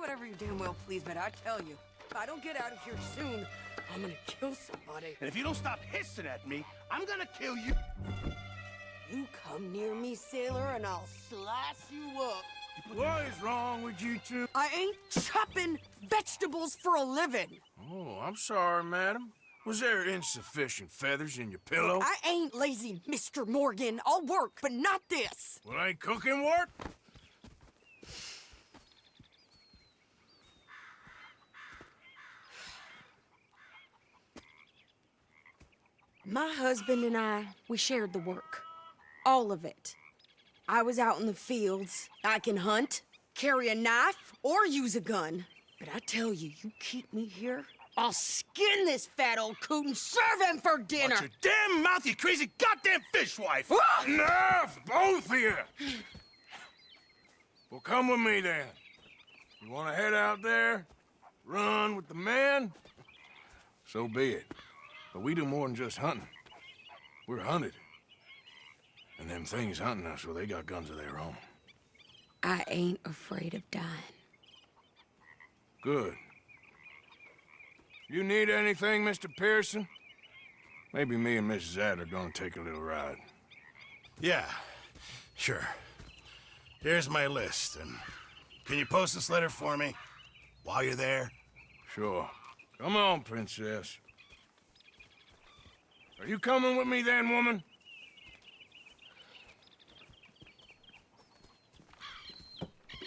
whatever you damn well please, but I tell you, if I don't get out of here soon, I'm gonna kill somebody. And if you don't stop hissing at me, I'm gonna kill you. You come near me, sailor, and I'll slice you up. What is wrong with you two? I ain't chopping vegetables for a living. Oh, I'm sorry, madam. Was there insufficient feathers in your pillow? I ain't lazy, Mr. Morgan. I'll work, but not this. Well, ain't cooking work? My husband and I, we shared the work. All of it. I was out in the fields. I can hunt, carry a knife, or use a gun. But I tell you, you keep me here, I'll skin this fat old coot and serve him for dinner. Watch your damn mouth, you crazy goddamn fishwife! Enough, both of you! Well, come with me then. You want to head out there, run with the men? So be it. But we do more than just hunting. We're hunted. And them things hunting us, well, they got guns of their own. I ain't afraid of dying. Good. You need anything, Mr. Pearson? Maybe me and Mrs. Add are gonna take a little ride. Yeah, sure. Here's my list, and can you post this letter for me while you're there? Sure. Come on, princess. Are you coming with me then, woman?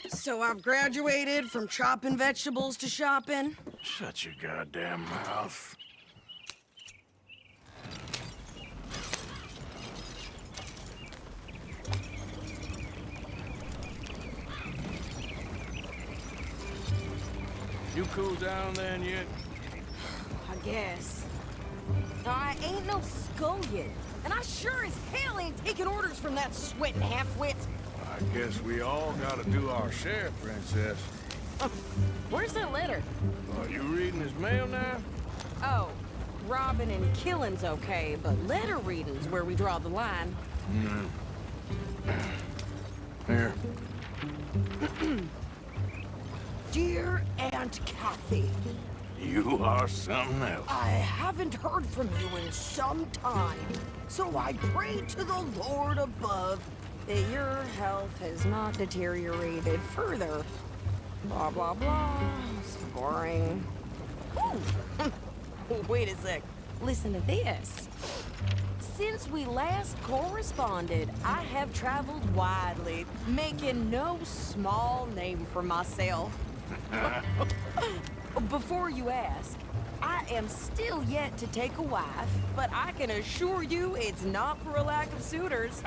So I've graduated from chopping vegetables to shopping. Shut your goddamn mouth. You cool down then yet? I guess. I ain't no skull yet, and I sure as hell ain't taking orders from that sweating half-wit. I guess we all gotta do our share, princess. Where's that letter? Are you reading his mail now? Oh, robbing and killing's okay, but letter reading's where we draw the line. Here. Dear Aunt Kathy, You are something else. I haven't heard from you in some time, so I pray to the Lord above that your health has not deteriorated further. Blah, blah, blah. It's boring. Ooh. Wait a sec. Listen to this. Since we last corresponded, I have traveled widely, making no small name for myself. Before you ask, I am still yet to take a wife, but I can assure you it's not for a lack of suitors.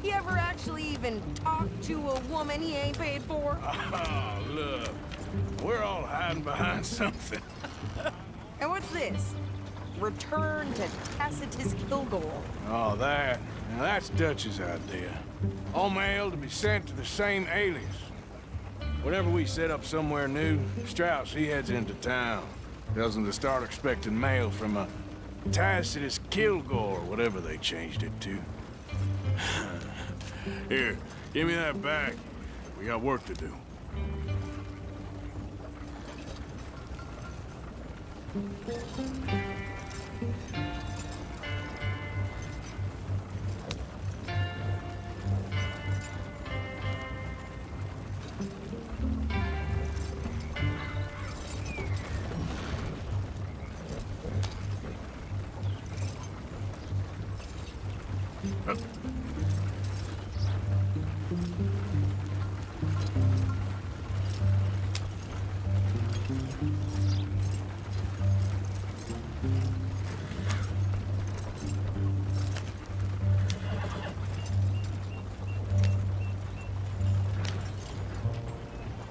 He ever actually even talked to a woman he ain't paid for? Oh, look. We're all hiding behind something. And what's this? Return to Tacitus Kilgore. Oh, that. Now, that's Dutch's idea. All mail to be sent to the same alias. Whenever we set up somewhere new, Strauss, he heads into town. Tells them to start expecting mail from a Tacitus Kilgore, whatever they changed it to. Here, give me that back. We got work to do.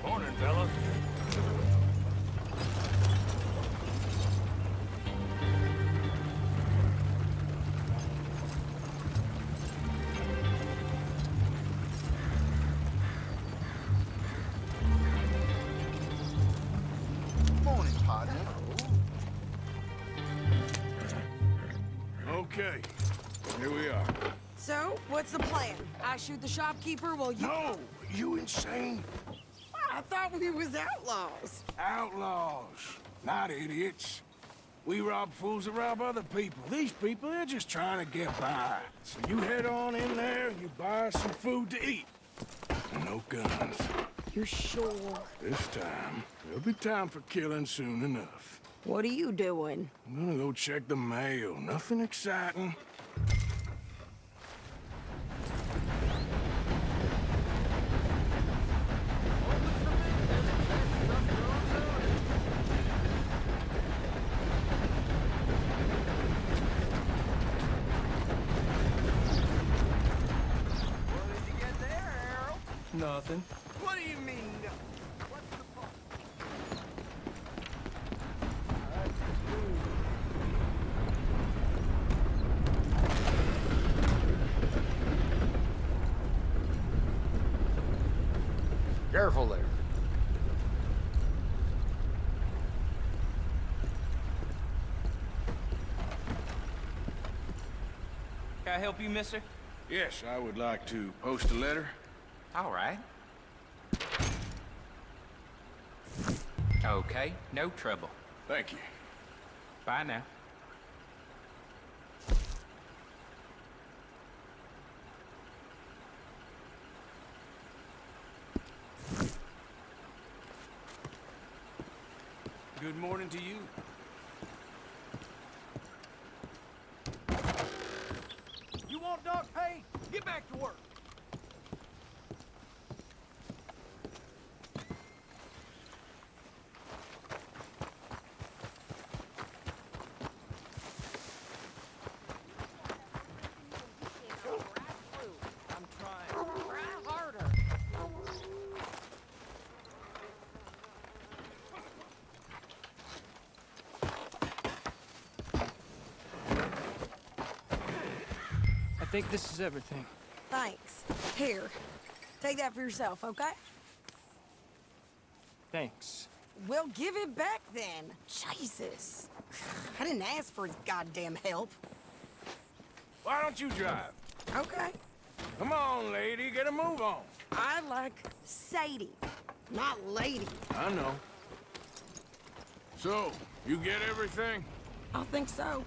Morning, fella. Morning, partner. Okay, here we are. So, what's the plan? I shoot the shopkeeper while you... No, you insane? I thought we was outlaws. Outlaws, not idiots. We rob fools that rob other people. These people, they're just trying to get by. So you head on in there and you buy some food to eat. No guns. You're sure? This time, there'll be time for killing soon enough. What are you doing? I'm gonna go check the mail. Nothing exciting. Nothing. What do you mean? What's the point? Careful there. Can I help you, mister? Yes, I would like to post a letter. All right. Okay, no trouble. Thank you. Bye now. Good morning to you. You want dog pay? Get back to work. I'm trying. Try harder. I think this is everything. Thanks. Here, take that for yourself, okay? Thanks. Well, give it back then. Jesus. I didn't ask for his goddamn help. Why don't you drive? Okay. Come on, lady, get a move on. I like Sadie, not lady. I know. So, you get everything? I think so.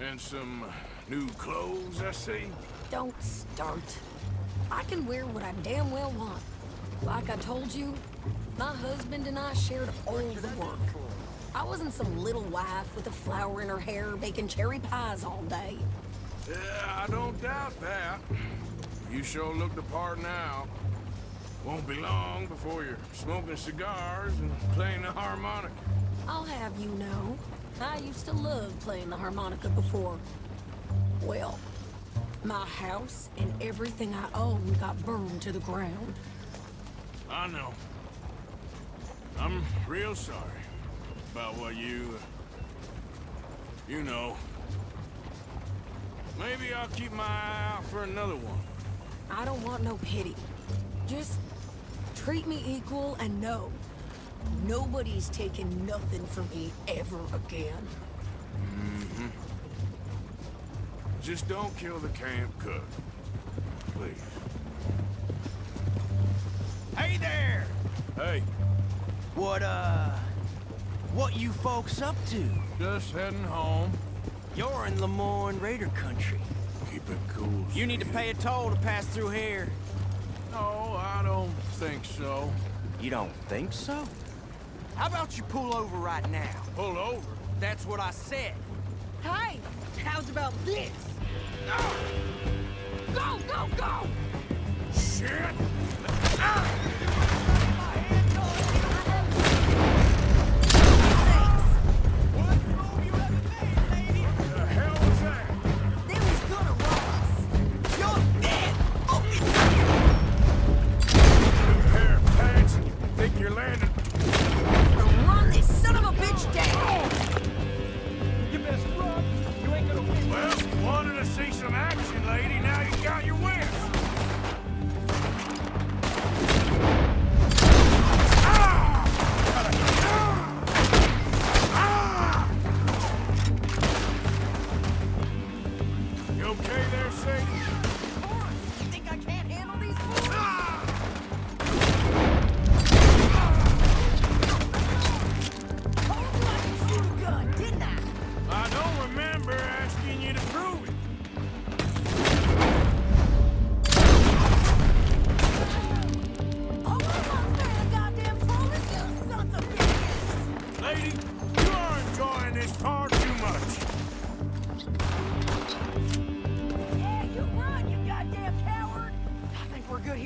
And some new clothes, I see? Don't start. I can wear what I damn well want. Like I told you, my husband and I shared all the work. I wasn't some little wife with a flower in her hair baking cherry pies all day. Yeah, I don't doubt that. You sure look the part now. Won't be long before you're smoking cigars and playing the harmonica. I'll have you know, I used to love playing the harmonica before. Well, my house and everything I owned got burned to the ground. I know. I'm real sorry about what you know. Maybe I'll keep my eye out for another one. I don't want no pity. Just treat me equal and know nobody's taking nothing from me ever again. Mm-hmm. Just don't kill the camp cook. Please. Hey there! Hey, What you folks up to? just heading home. You're in Lemoyne Raider country. Keep it cool. You need to pay a toll to pass through here. No, I don't think so. You don't think so? How about you pull over right now? Pull over. That's what I said. Hey, how's about this? Go, go, go! Shit! The hell was that? They was gonna run us. You're dead! New pair of pants. Think you're landing? Run this son of a bitch down! You best run. You ain't gonna win. Well, wanted to see some action, lady. Now you got your wish. You okay there, Sadie? You think I can't handle these fools?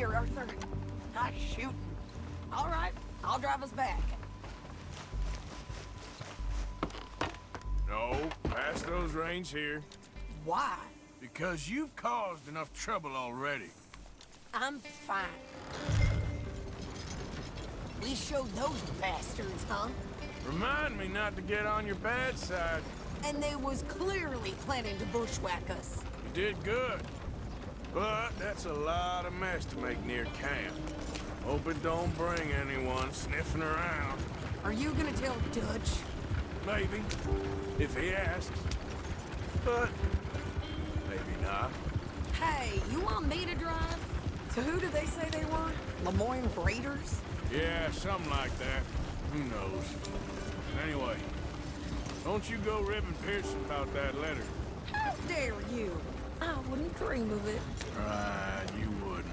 here, Arthur. Nice shooting. All right, I'll drive us back. No, pass those reins here. Why? Because you've caused enough trouble already. I'm fine. We showed those bastards, huh? Remind me not to get on your bad side. And they was clearly planning to bushwhack us. You did good. But that's a lot of mess to make near camp. Hope it don't bring anyone sniffing around. Are you gonna tell Dutch? Maybe, if he asks. But maybe not. Hey, you want me to drive? So who did they say they were? Lemoyne Raiders? Yeah, something like that. Who knows? Anyway, don't you go ribbing Pearson about that letter. How dare you? I wouldn't dream of it. Right, you wouldn't.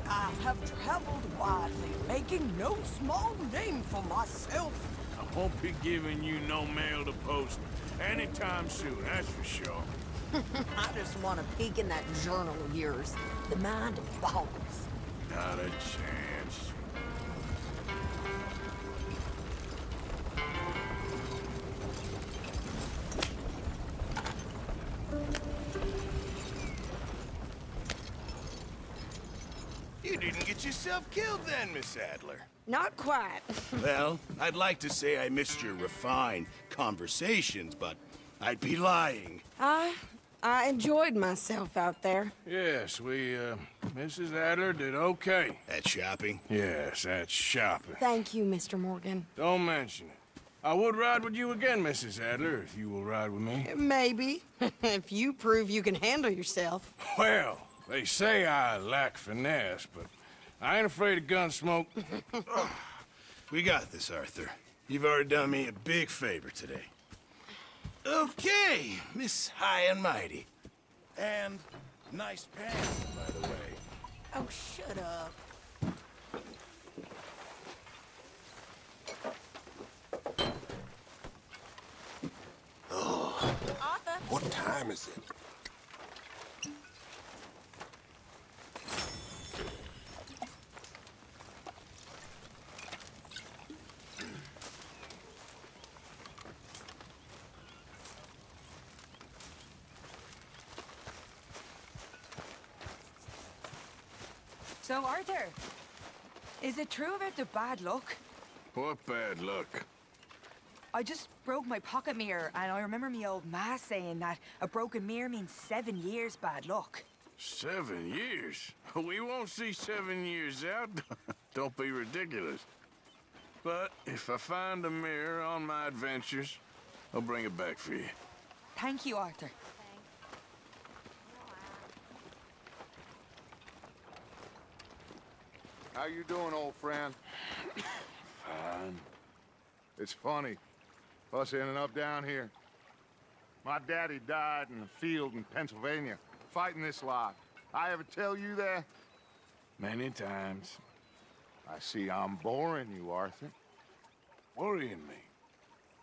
I have traveled widely, making no small name for myself. I won't be giving you no mail to post anytime soon, that's for sure. I just want to peek in that journal of yours. The mind boggles. Not a chance. You didn't get yourself killed then, Miss Adler. Not quite. Well, I'd like to say I missed your refined conversations, but I'd be lying. I enjoyed myself out there. Yes, Mrs. Adler did okay. At shopping? Yes, that's shopping. Thank you, Mr. Morgan. Don't mention it. I would ride with you again, Mrs. Adler, if you will ride with me. Maybe. If you prove you can handle yourself. Well, they say I lack finesse, but I ain't afraid of gun smoke. We got this, Arthur. You've already done me a big favor today. Okay, Miss High and Mighty. And nice pants, by the way. Oh, shut up. Arthur? What time is it? So, Arthur, is it true about the bad luck? What bad luck? I just broke my pocket mirror, and I remember me old ma saying that a broken mirror means 7 years bad luck. 7 years? We won't see 7 years out. Don't be ridiculous. But if I find a mirror on my adventures, I'll bring it back for you. Thank you, Arthur. How you doing, old friend? Fine. It's funny, us ending up down here. My daddy died in the field in Pennsylvania, fighting this lot. I ever tell you that? Many times. I see I'm boring you, Arthur. Worrying me.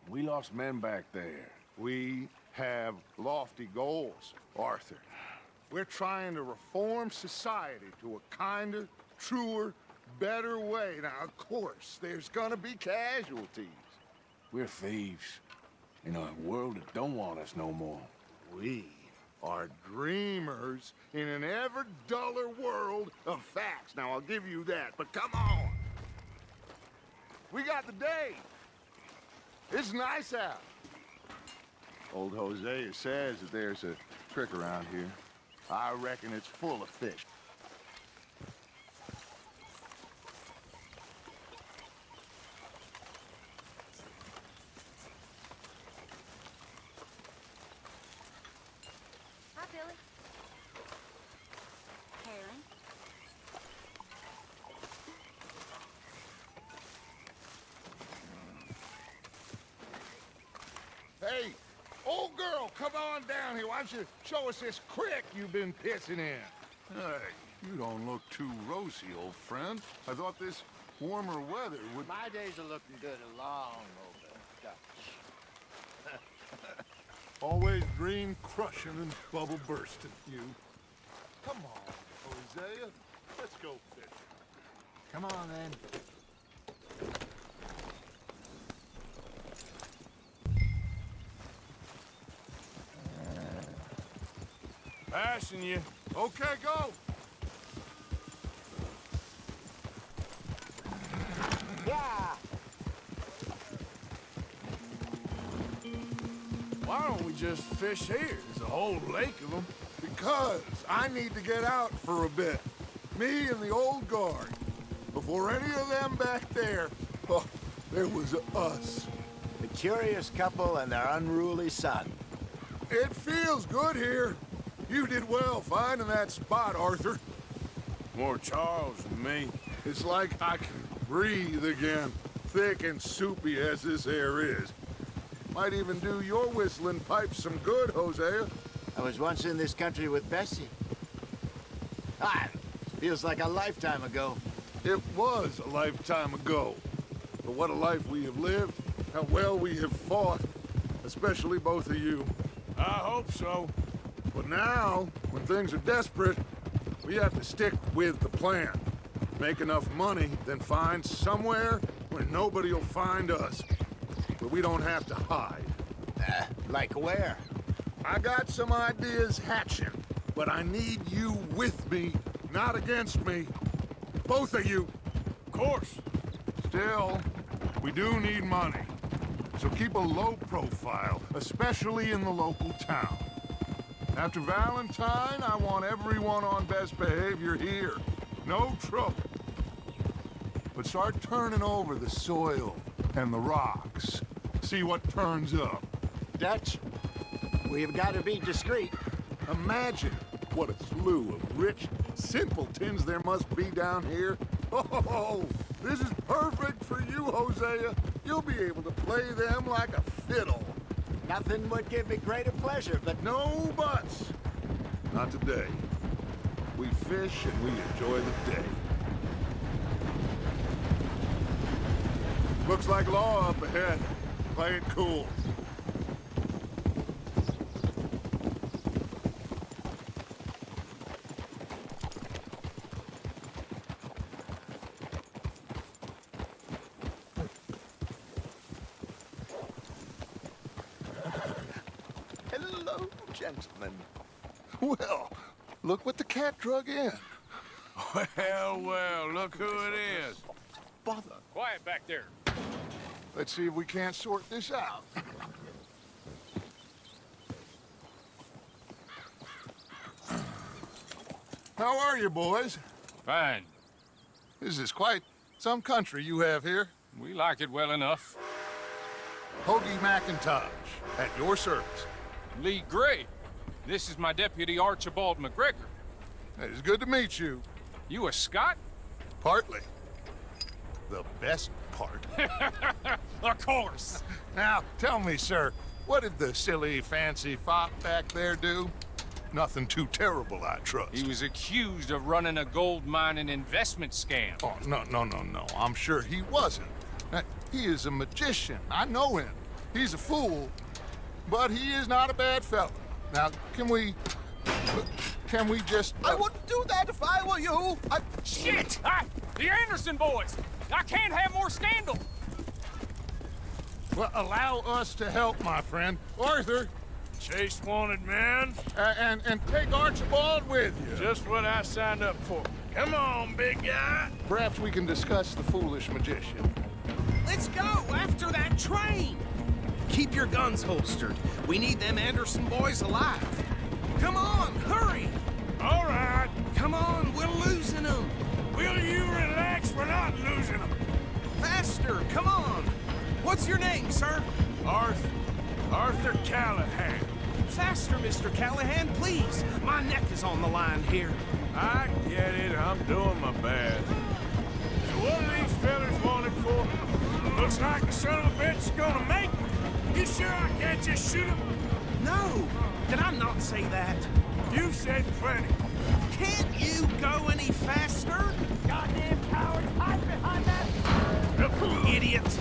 We lost men back there. We have lofty goals, Arthur. We're trying to reform society to a kinder, truer, better way. Now, of course, there's gonna be casualties. We're thieves. In a world that don't want us no more. We are dreamers in an ever duller world of facts. Now, I'll give you that, but come on. We got the day. It's nice out. Old Hosea says that there's a trick around here. I reckon it's full of fish. Hi, Billy. Karen. Hey, old girl, come on down here. Why don't you show us this creek you've been pissing in? Hey, you don't look too rosy, old friend. I thought this warmer weather would... My days are looking good along over Dutch. Always dream crushing and bubble bursting, you. Come on, Hosea. Let's go fishing. Come on, then. Passing you. Okay, go. Yeah! Why don't we just fish here? There's a whole lake of them. Because I need to get out for a bit. Me and the old guard. Before any of them back there, oh, there was us. The curious couple and their unruly son. It feels good here. You did well finding that spot, Arthur. More Charles than me. It's like I can breathe again, thick and soupy as this air is. Might even do your whistling pipes some good, Hosea. I was once in this country with Bessie. Feels like a lifetime ago. It was a lifetime ago. But what a life we have lived, how well we have fought, especially both of you. I hope so. But now, when things are desperate, we have to stick with the plan. Make enough money, then find somewhere where nobody will find us. Where we don't have to hide. Like where? I got some ideas hatching, but I need you with me, not against me. Both of you. Of course. Still, we do need money. So keep a low profile, especially in the local town. After Valentine, I want everyone on best behavior here. No trouble. But start turning over the soil and the rocks. See what turns up. Dutch, we've got to be discreet. Imagine what a slew of rich simpletons there must be down here. Oh, this is perfect for you, Hosea. You'll be able to play them like a fiddle. Nothing would give me greater pleasure, but No buts. Not today. We fish and we enjoy the day. Looks like law up ahead. Play it cool. hello, gentlemen. Well, look what the cat drug in. Well, look who it is. Bother. Quiet back there. Let's see if we can't sort this out. How are you, boys? Fine. This is quite some country you have here. We like it well enough. Hoagie McIntosh, at your service. Lee Gray. This is my deputy Archibald McGregor. It is good to meet you. You a Scot? Partly. The best part. Of course. Now, tell me, sir, what did the silly, fancy fop back there do? Nothing too terrible, I trust. He was accused of running a gold mining investment scam. Oh, no. I'm sure he wasn't. He is a magician. I know him. He's a fool, but he is not a bad fellow. Now, can we just... I wouldn't do that if I were you. Shit! The Anderson boys! I can't have more scandal! Well, allow us to help, my friend. Arthur, Chase wanted man. and take Archibald with you. Just what I signed up for. Come on, big guy. Perhaps we can discuss the foolish magician. Let's go after that train! Keep your guns holstered. We need them Anderson boys alive. Come on, hurry! All right. Come on, we're losing them. Will you relax? We're not losing them. Faster, come on. What's your name, sir? Arthur Callahan. Faster, Mr. Callahan, please. My neck is on the line here. I get it. I'm doing my best. So what are these fellas wanted for? Looks like the son of a bitch is gonna make it. You sure I can't just shoot him? No, did I not say that? You've said plenty. Can't you go any faster? Goddamn coward! Hide behind that! Idiot!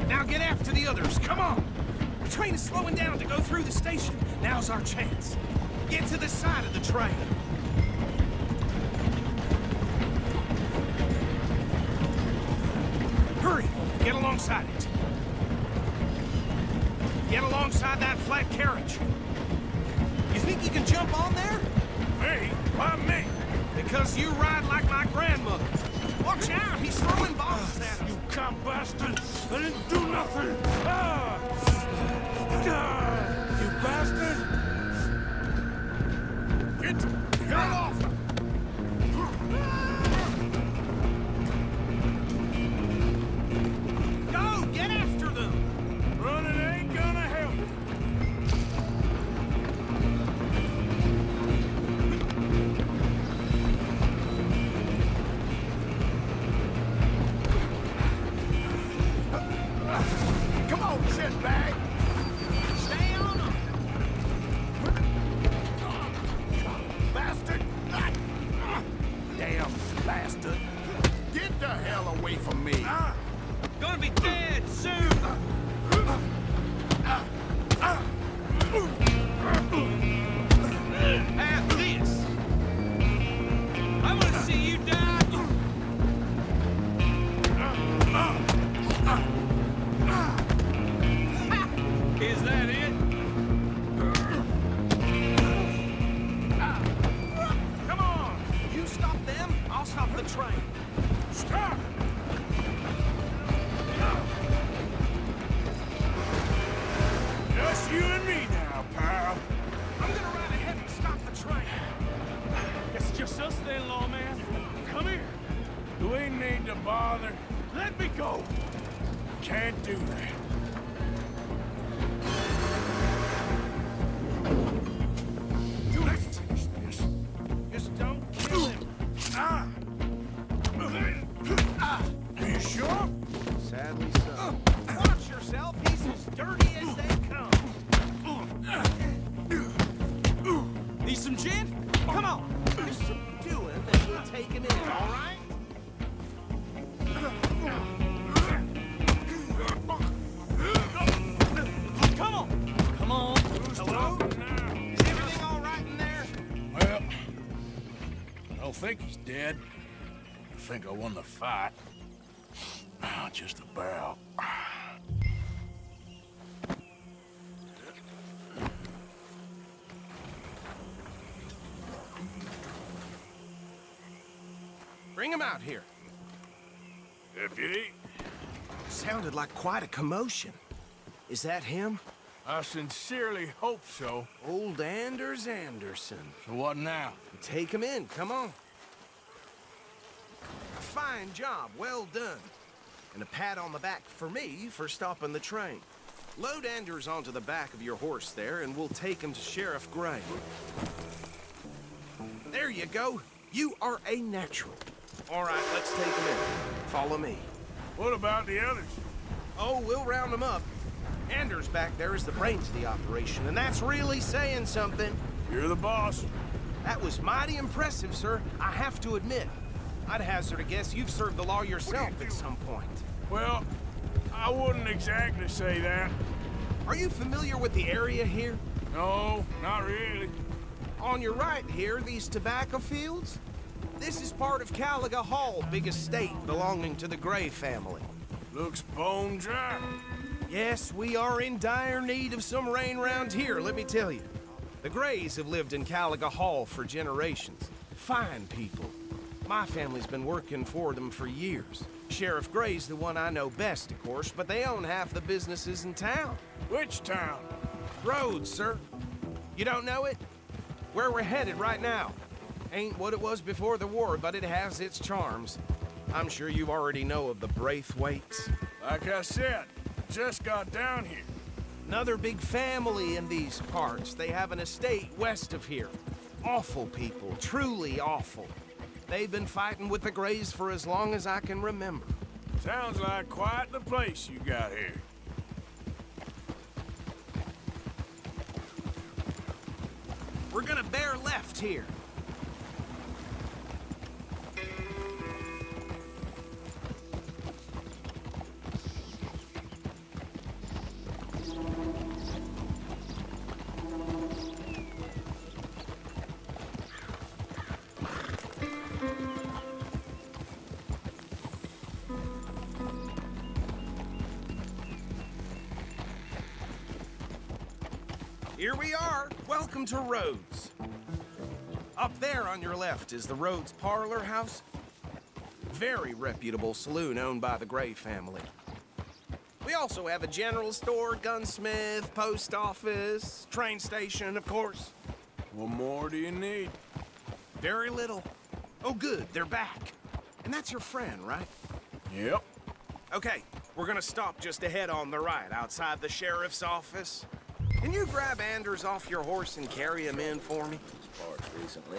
Now get after the others, come on! The train is slowing down to go through the station. Now's our chance. Get to the side of the train. Get alongside it. Get alongside that flat carriage. You think you can jump on there? Me? Why me? Because you ride like my grandmother. Watch out, he's throwing bombs at us. You cop bastard! I didn't do nothing! Ah! You bastard! Get off! Go, get after them! Running ain't gonna help. Come on, shitbag! Stay on them! Bastard! Damn bastard! Get the hell away from me! Gonna be dead soon! Have this! I wanna see you die! Is that it? Come on! You stop them, I'll stop the train. Stop! Just you and me now, pal. I'm gonna ride ahead and stop the train. It's just us then, lawman. Come here. Do we need to bother? Let me go. Can't do that. Let's finish this. Just don't kill him. Ah! Are you sure? Sadly so. Watch yourself. He's as dirty as they come. Need some gin? Come on. Just subdue him, then we'll take him in, all right? Come on. Come on. Hello? Is everything all right in there? Well, I don't think he's dead. I think I won the fight. Just about. Bring him out here. Deputy, Sounded like quite a commotion. Is that him? I sincerely hope so. Old Anders Anderson. So what now? Take him in, come on. Fine job, well done. And a pat on the back for me for stopping the train. Load Anders onto the back of your horse there, and we'll take him to Sheriff Gray. There you go. You are a natural. All right, let's take him in. Follow me. What about the others? Oh, we'll round them up. Anders back there is the brains of the operation, and that's really saying something. You're the boss. That was mighty impressive, sir. I have to admit. I'd hazard a guess you've served the law yourself at some point. Well, I wouldn't exactly say that. Are you familiar with the area here? No, not really. On your right here, these tobacco fields? This is part of Caliga Hall, big estate belonging to the Gray family. Looks bone dry. Yes, we are in dire need of some rain round here, let me tell you. The Grays have lived in Caliga Hall for generations. Fine people. My family's been working for them for years. Sheriff Gray's the one I know best, of course, but they own half the businesses in town. Which town? Rhodes, sir. You don't know it? Where we're headed right now. Ain't what it was before the war, but it has its charms. I'm sure you already know of the Braithwaites. Like I said, just got down here. Another big family in these parts. They have an estate west of here. Awful people, truly awful. They've been fighting with the Grays for as long as I can remember. Sounds like quite the place you got here. We're gonna bear left here. Here we are. Welcome to Rhodes. Up there on your left is the Rhodes Parlor House. Very reputable saloon owned by the Gray family. We also have a general store, gunsmith, post office, train station, of course. What more do you need? Very little. Oh, good, they're back. And that's your friend, right? Yep. Okay, we're gonna stop just ahead on the right, outside the sheriff's office. Can you grab Anders off your horse and carry him in for me? Parts recently.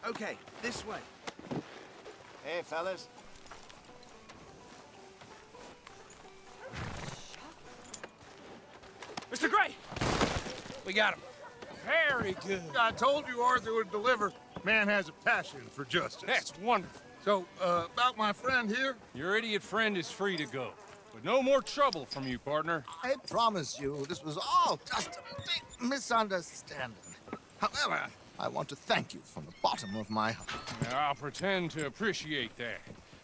Okay, this way. Hey, fellas. Mr. Gray! We got him. Very good. I told you Arthur would deliver. Man has a passion for justice. That's wonderful. So, about my friend here? Your idiot friend is free to go. But no more trouble from you, partner. I promise you, this was all just a big misunderstanding. However, I want to thank you from the bottom of my heart. I'll pretend to appreciate that.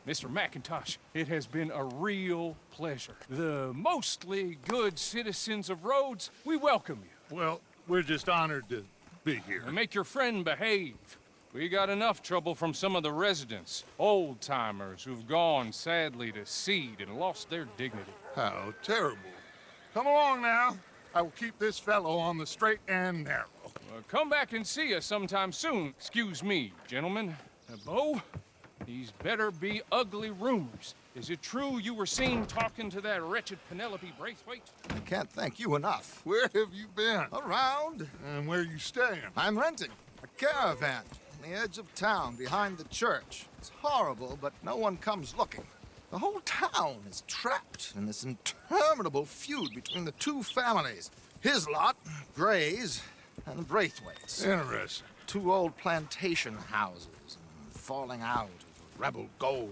Mr. McIntosh, it has been a real pleasure. The mostly good citizens of Rhodes, we welcome you. Well, we're just honored to be here. And make your friend behave. We got enough trouble from some of the residents, old-timers who've gone, sadly, to seed and lost their dignity. How terrible. Come along now. I will keep this fellow on the straight and narrow. Come back and see us sometime soon. Excuse me, gentlemen. Bo, these better be ugly rumors. Is it true you were seen talking to that wretched Penelope Braithwaite? I can't thank you enough. Where have you been? Around. And where are you staying? I'm renting a caravan on the edge of town behind the church. It's horrible, but no one comes looking. The whole town is trapped in this interminable feud between the two families. His lot, Gray's, and the Braithwaites. Interesting. Two old plantation houses, and falling out of rebel gold,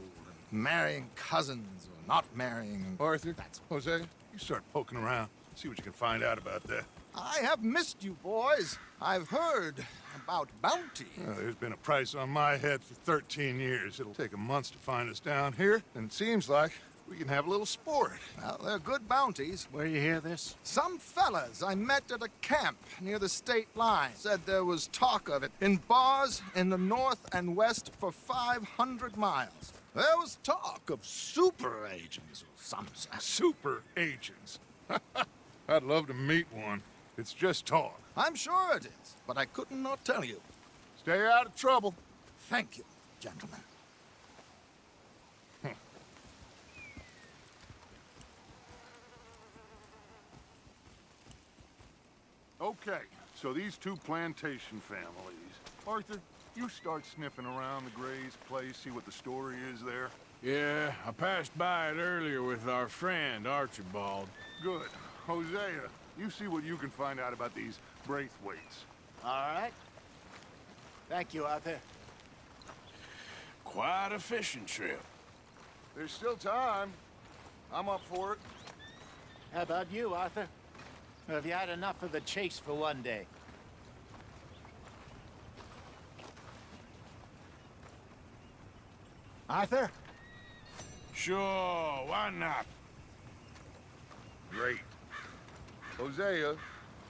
and marrying cousins or not marrying. Arthur, Jose, you start poking around. See what you can find out about that. I have missed you, boys. I've heard about bounty. Well, there's been a price on my head for 13 years. It'll take a month to find us down here, and it seems like we can have a little sport. Well, they're good bounties. Where you hear this? Some fellas I met at a camp near the state line said there was talk of it in bars in the north and west for 500 miles. There was talk of super agents or some such. Super agents. I'd love to meet one. It's just talk. I'm sure it is, but I couldn't not tell you. Stay out of trouble. Thank you, gentlemen. Okay, so these two plantation families. Arthur, you start sniffing around the Gray's place, see what the story is there. Yeah, I passed by it earlier with our friend, Archibald. Good. Hosea, you see what you can find out about these Braithwaites. All right. Thank you, Arthur. Quite a fishing trip. There's still time. I'm up for it. How about you, Arthur? Or have you had enough of the chase for one day? Arthur? Sure, why not? Great. Hosea,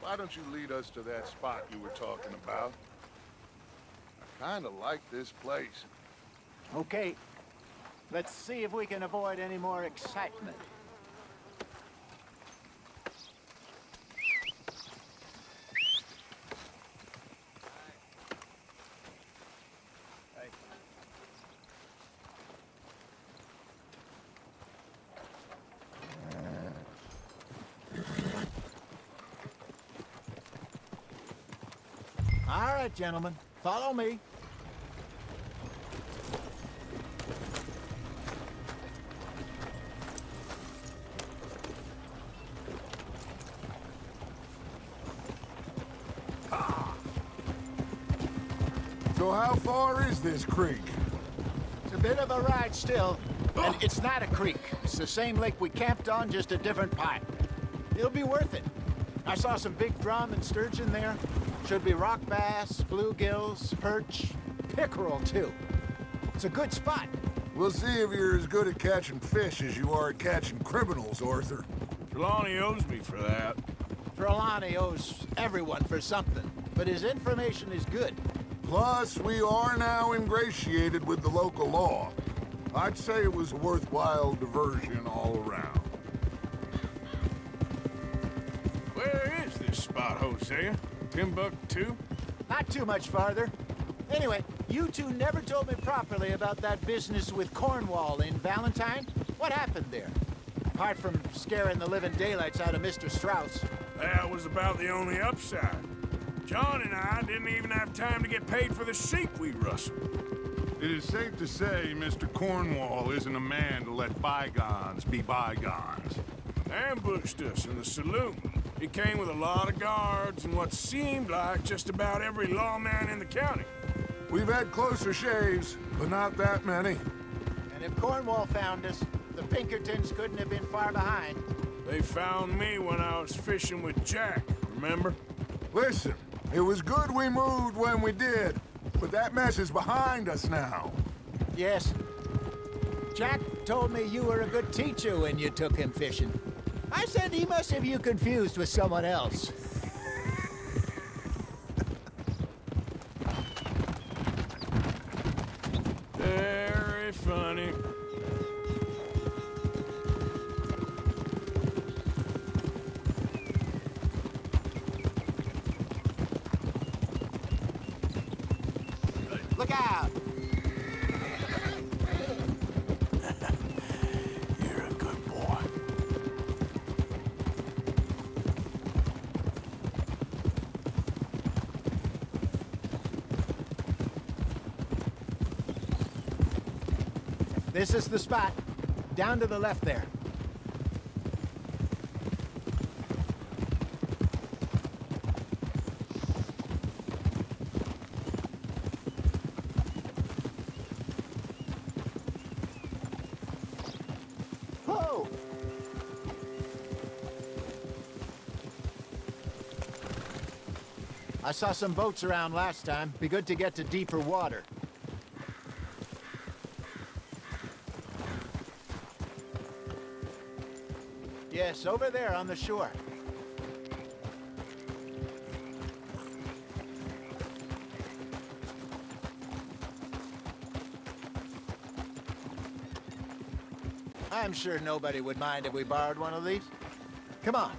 why don't you lead us to that spot you were talking about? I kinda like this place. Okay. Let's see if we can avoid any more excitement. All right, gentlemen, follow me. So how far is this creek? It's a bit of a ride still, and it's not a creek. It's the same lake we camped on, just a different pipe. It'll be worth it. I saw some big drum and sturgeon there. Should be rock bass, bluegills, perch, pickerel, too. It's a good spot. We'll see if you're as good at catching fish as you are at catching criminals, Arthur. Trelawney owes me for that. Trelawney owes everyone for something, but his information is good. Plus, we are now ingratiated with the local law. I'd say it was a worthwhile diversion all around. Where is this spot, Hosea? Timbuktu? Not too much farther. Anyway, you two never told me properly about that business with Cornwall in Valentine. What happened there? Apart from scaring the living daylights out of Mr. Strauss. That was about the only upside. John and I didn't even have time to get paid for the sheep we rustled. It is safe to say Mr. Cornwall isn't a man to let bygones be bygones. Ambushed us in the saloon. He came with a lot of guards and what seemed like just about every lawman in the county. We've had closer shaves, but not that many. And if Cornwall found us, the Pinkertons couldn't have been far behind. They found me when I was fishing with Jack, remember? Listen, it was good we moved when we did, but that mess is behind us now. Yes. Jack told me you were a good teacher when you took him fishing. I said he must have you confused with someone else. Very funny. Look out! You're a good boy. This is the spot. Down to the left there. Whoa! I saw some boats around last time. Be good to get to deeper water. Yes, over there on the shore. I'm sure nobody would mind if we borrowed one of these. Come on.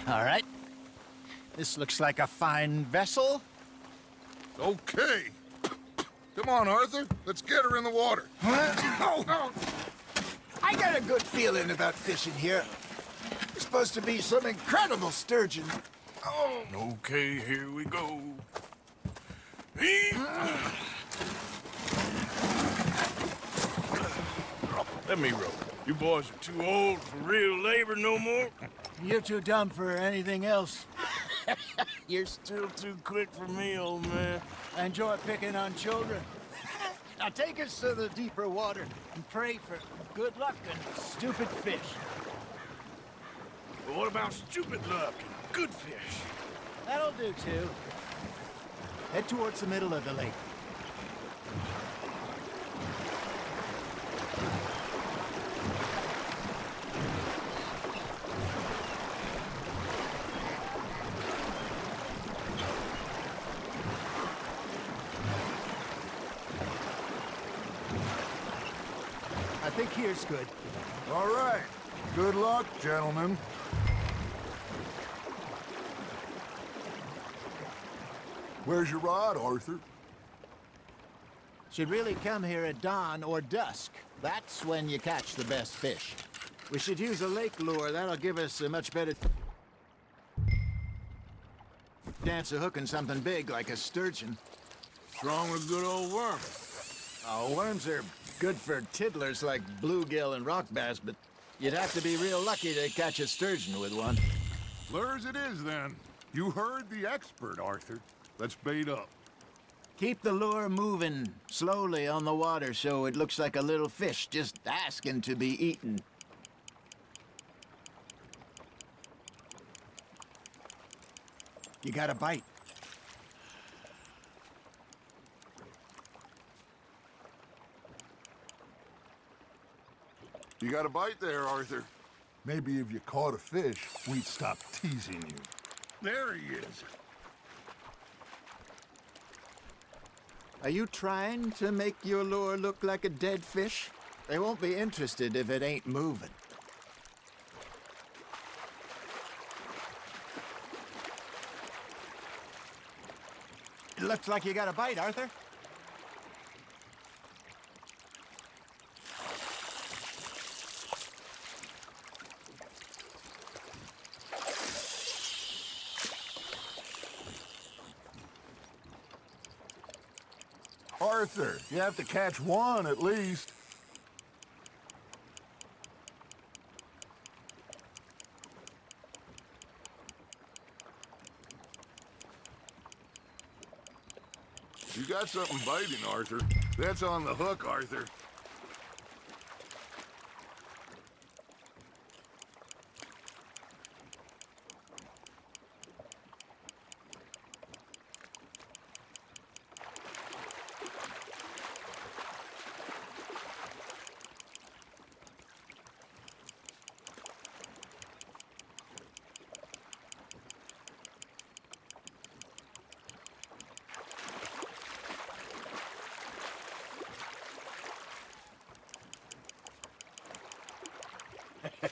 All right. This looks like a fine vessel. Okay. Come on, Arthur. Let's get her in the water. Oh. I got a good feeling about fishing here. It's supposed to be some incredible sturgeon. Oh. Okay, here we go. Let me row. You boys are too old for real labor no more. You're too dumb for anything else. You're still too quick for me, old man. I enjoy picking on children. Now take us to the deeper water and pray for good luck and stupid fish. But what about stupid luck and good fish? That'll do, too. Head towards the middle of the lake. I think here's good. All right. Good luck, gentlemen. Where's your rod, Arthur? Should really come here at dawn or dusk. That's when you catch the best fish. We should use a lake lure. That'll give us a much better chance of hooking something big like a sturgeon. Wrong with good old worm. Oh, worms are good for tiddlers like bluegill and rock bass, but you'd have to be real lucky to catch a sturgeon with one. Lures it is, then. You heard the expert, Arthur. Let's bait up. Keep the lure moving slowly on the water so it looks like a little fish just asking to be eaten. You got a bite. You got a bite there, Arthur. Maybe if you caught a fish, we'd stop teasing you. There he is. Are you trying to make your lure look like a dead fish? They won't be interested if it ain't moving. It looks like you got a bite, Arthur. Arthur, you have to catch one at least. You got something biting, Arthur. That's on the hook, Arthur.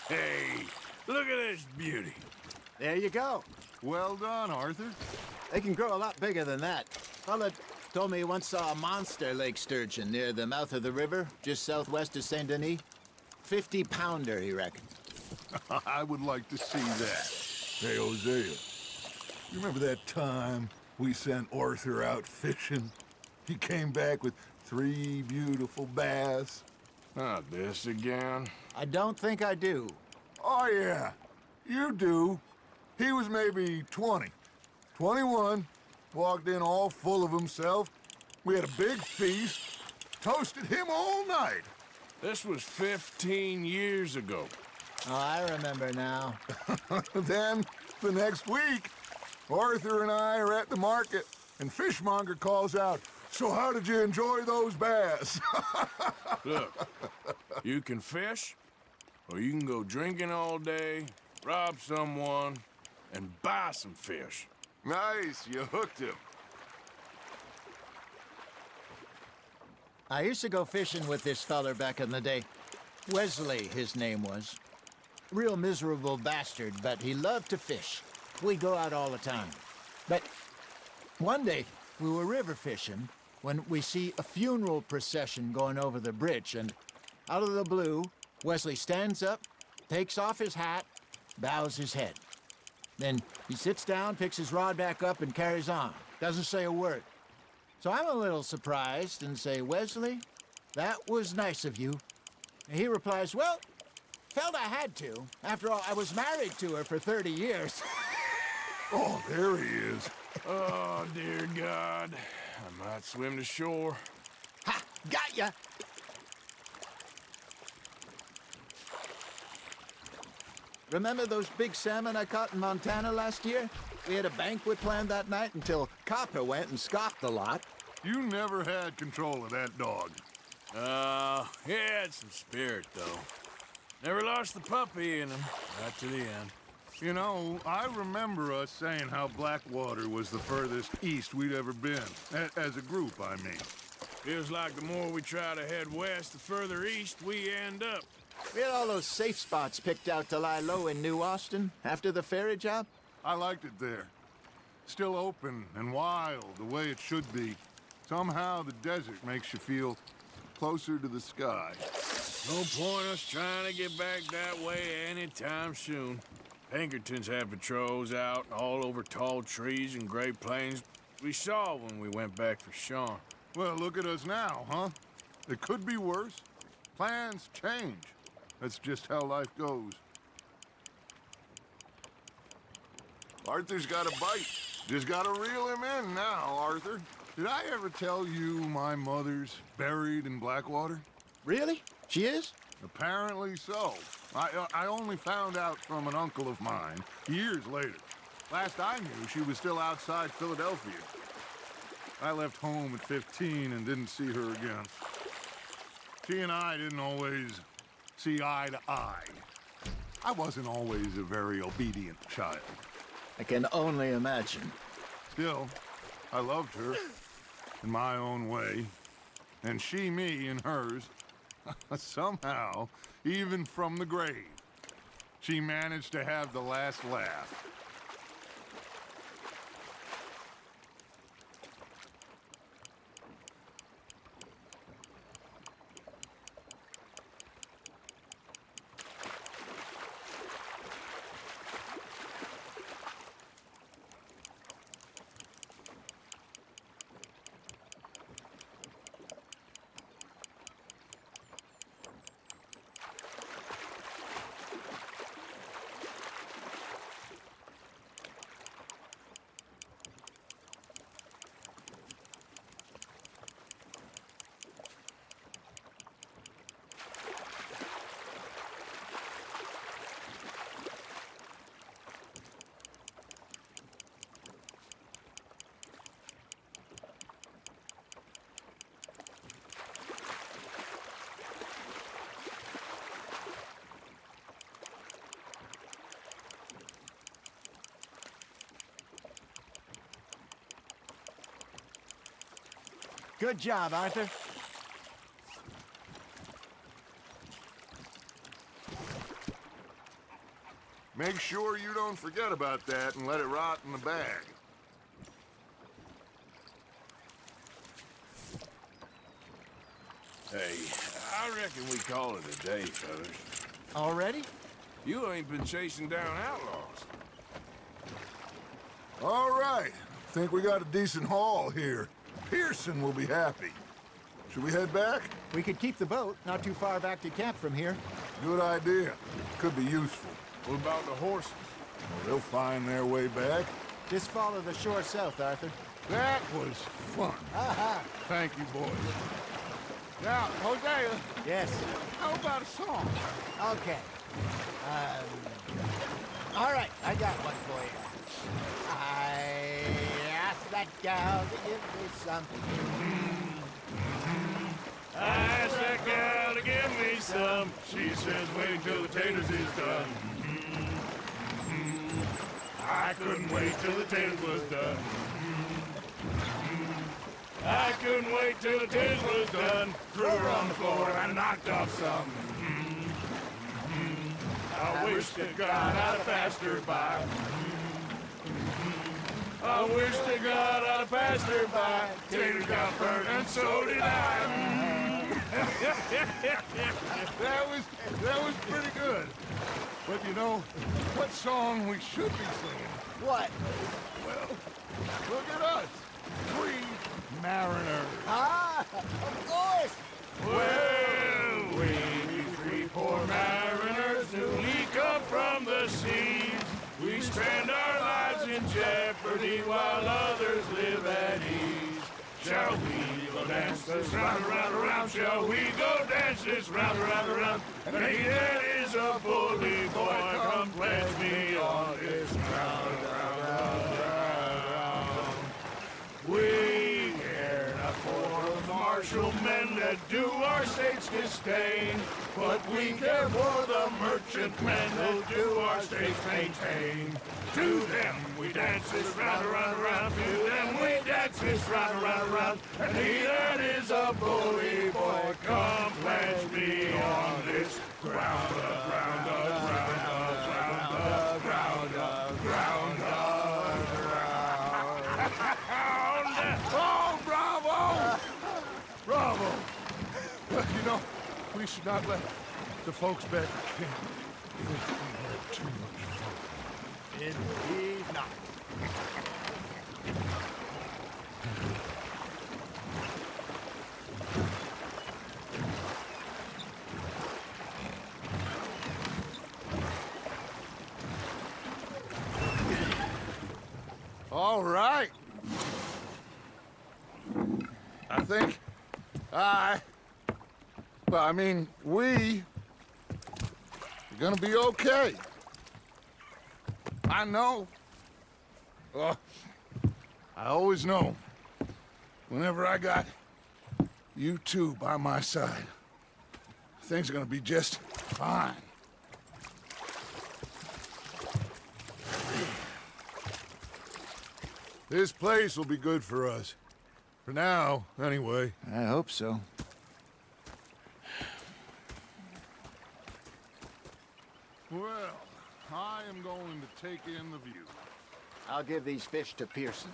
Hey, look at this beauty. There you go. Well done, Arthur. They can grow a lot bigger than that. Fella told me he once saw a monster lake sturgeon near the mouth of the river, just southwest of Saint Denis. 50-pounder, he reckons. I would like to see that. Hey, Hosea, you remember that time we sent Arthur out fishing? He came back with 3 beautiful bass. Not this again. I don't think I do. Oh, yeah, you do. He was maybe 20, 21, walked in all full of himself. We had a big feast, toasted him all night. This was 15 years ago. Oh, I remember now. Then, the next week, Arthur and I are at the market, and Fishmonger calls out, "So how did you enjoy those bass?" Look, you can fish, or you can go drinking all day, rob someone, and buy some fish. Nice, you hooked him. I used to go fishing with this feller back in the day. Wesley, his name was. Real miserable bastard, but he loved to fish. We'd go out all the time. But one day, we were river fishing when we see a funeral procession going over the bridge, and out of the blue, Wesley stands up, takes off his hat, bows his head. Then he sits down, picks his rod back up, and carries on. Doesn't say a word. So I'm a little surprised and say, "Wesley, that was nice of you." And he replies, "Well, felt I had to. After all, I was married to her for 30 years. Oh, there he is. Oh, dear God. I might swim to shore. Ha! Got ya! Remember those big salmon I caught in Montana last year? We had a banquet planned that night until Copper went and scoffed the lot. You never had control of that dog. He had some spirit, though. Never lost the puppy in him, right to the end. You know, I remember us saying how Blackwater was the furthest east we'd ever been. As a group, I mean. Feels like the more we try to head west, the further east we end up. We had all those safe spots picked out to lie low in New Austin after the ferry job. I liked it there. Still open and wild, the way it should be. Somehow the desert makes you feel closer to the sky. No point us trying to get back that way anytime soon. Pinkertons had patrols out all over tall trees and Great Plains. We saw when we went back for Sean. Well, look at us now, huh? It could be worse. Plans change. That's just how life goes. Arthur's got a bite. Just gotta reel him in now, Arthur. Did I ever tell you my mother's buried in Blackwater? Really? She is? Apparently so. I only found out from an uncle of mine years later. Last I knew, she was still outside Philadelphia. I left home at 15 and didn't see her again. She and I didn't always see eye to eye. I wasn't always a very obedient child. I can only imagine. Still, I loved her in my own way, and she me in hers. Somehow, even from the grave, she managed to have the last laugh. Good job, Arthur. Make sure you don't forget about that and let it rot in the bag. Hey, I reckon we call it a day, fellas. Already? You ain't been chasing down outlaws. All right. Think we got a decent haul here. Pearson will be happy. Should we head back? We could keep the boat not too far back to camp from here. Good idea. Could be useful. What about the horses? Well, they'll find their way back. Just follow the shore south, Arthur. That was fun. Thank you, boys. Now, Hosea, Yes. how about a song? Okay. All right, I got one for you. I asked that gal to give me something. I asked that gal to give me some. She says wait till the taters is done. I couldn't wait till the taters was done. I couldn't wait till the taters was done. Threw her on the floor and I knocked off some. I wish to God I'd have passed her by. I wish to God I'd have passed her by. Taters got burnt and so did I. That was pretty good. But you know, what song we should be singing? What? Well, look at us. 3 mariners. Of course. Well, we 3 poor mariners newly come from the seas. We spend our lives in jeopardy while others live at ease. Shall we go dance this round, around, around? Shall we go dance this round, around, around? And he that is a bully boy, come pledge me on this round, round, round, round. We care not for the martial men that do our state's disdain, but we care for the merchant men who do our state's maintain. To them we dance this round, around, around. To them we dance this round, around, around. And he that is a bully boy, come pledge me on this ground, ground, ground, ground, ground, ground, ground. Oh, bravo! Bravo! Well, you know, we should not let the folks back at camp think we had too much fun. Indeed not. All right. I think we're gonna be okay. I know Oh, I always know, whenever I got you two by my side, things are gonna be just fine. This place will be good for us. For now, anyway. I hope so. Well, I am going to take in the view. I'll give these fish to Pearson.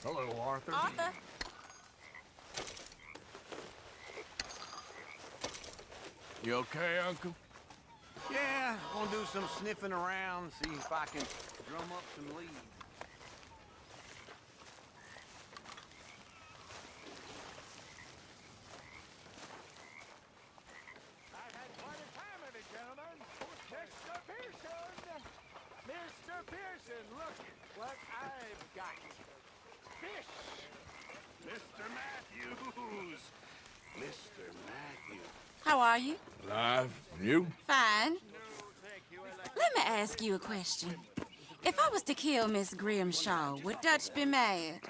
Hello, Arthur. Arthur? You okay, Uncle? Yeah, gonna do some sniffing around, see if I can drum up some leads. I had quite a time of it, gentlemen. Mr. Pearson! Mr. Pearson, look what I've got. Fish! Mr. Matthews! Mr. Matthews. How are you? Alive? And you? Fine. Let me ask you a question. If I was to kill Miss Grimshaw, would Dutch be mad?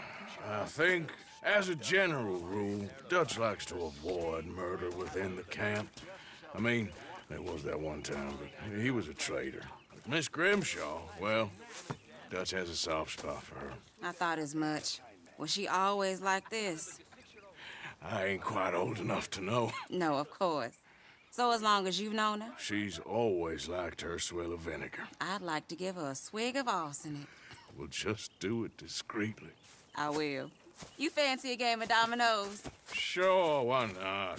I think, as a general rule, Dutch likes to avoid murder within the camp. I mean, there was that one time, but he was a traitor. Miss Grimshaw, well, Dutch has a soft spot for her. I thought as much. Was she always like this? I ain't quite old enough to know. No, of course. So as long as you've known her? She's always liked her swill of vinegar. I'd like to give her a swig of arsenic. We'll just do it discreetly. I will. You fancy a game of dominoes? Sure, why not?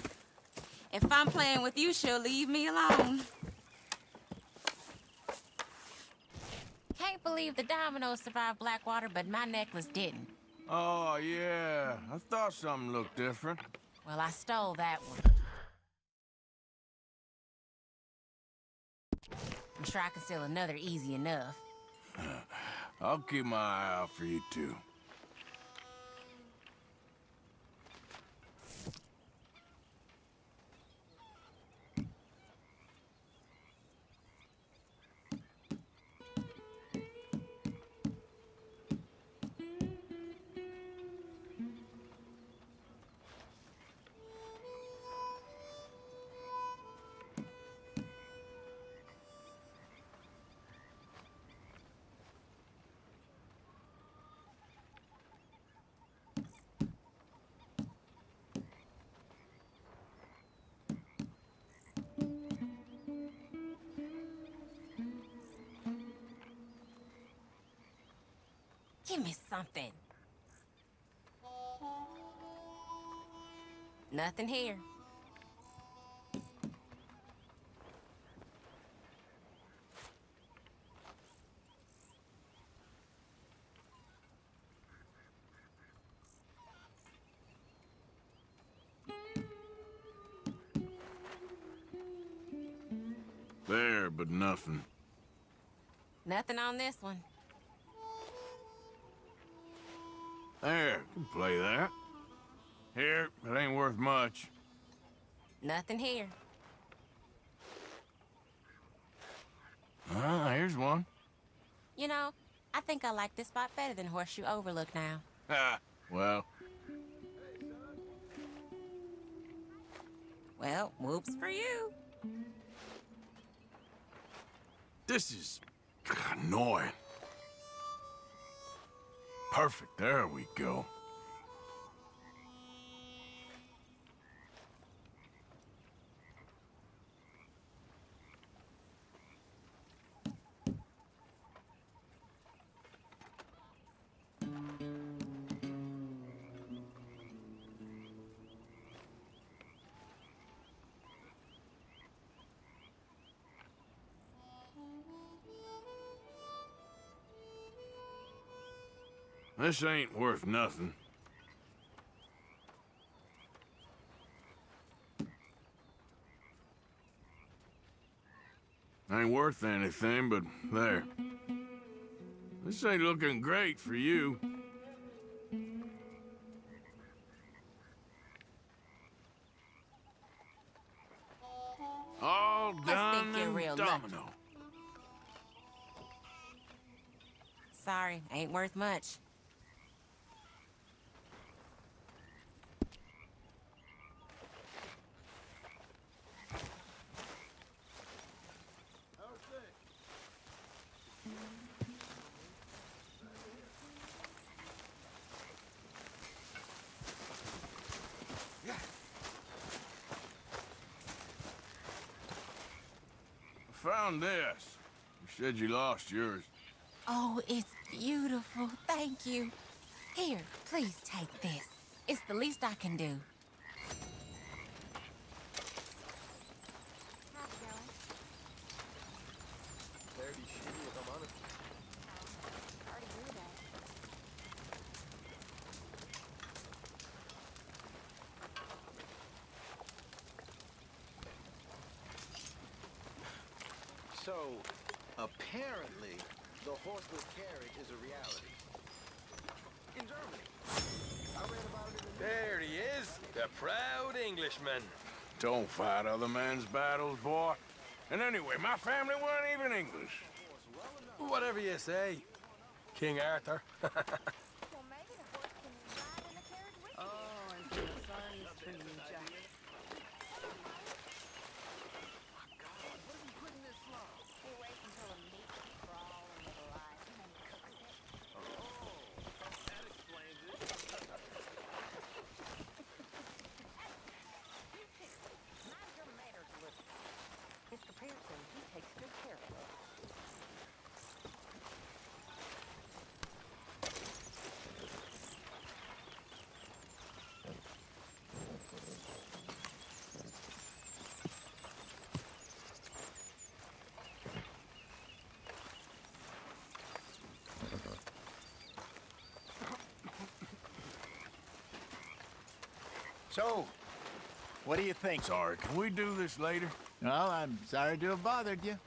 If I'm playing with you, she'll leave me alone. Can't believe the dominoes survived Blackwater, but my necklace didn't. Oh, yeah. I thought something looked different. Well, I stole that one. I'm sure I can steal another easy enough. I'll keep my eye out for you, too. Give me something. Nothing here. There, but nothing. Nothing on this one. There, can play that. Here, it ain't worth much. Nothing here. Ah, here's one. You know, I think I like this spot better than Horseshoe Overlook now. Ah, well. Well, whoops for you. This is annoying. Perfect, there we go. This ain't worth nothing. Ain't worth anything, but there. This ain't looking great for you. All done you're and real domino. Sorry, ain't worth much. I found this. You said you lost yours. Oh, it's beautiful. Thank you. Here, please take this. It's the least I can do. So, apparently, the horseless carriage is a reality. In Germany. I read about it in the There he is, the proud Englishman. Don't fight other men's battles, boy. And anyway, my family weren't even English. Whatever you say, King Arthur. So, what do you think? Sorry, can we do this later? Well, I'm sorry to have bothered you.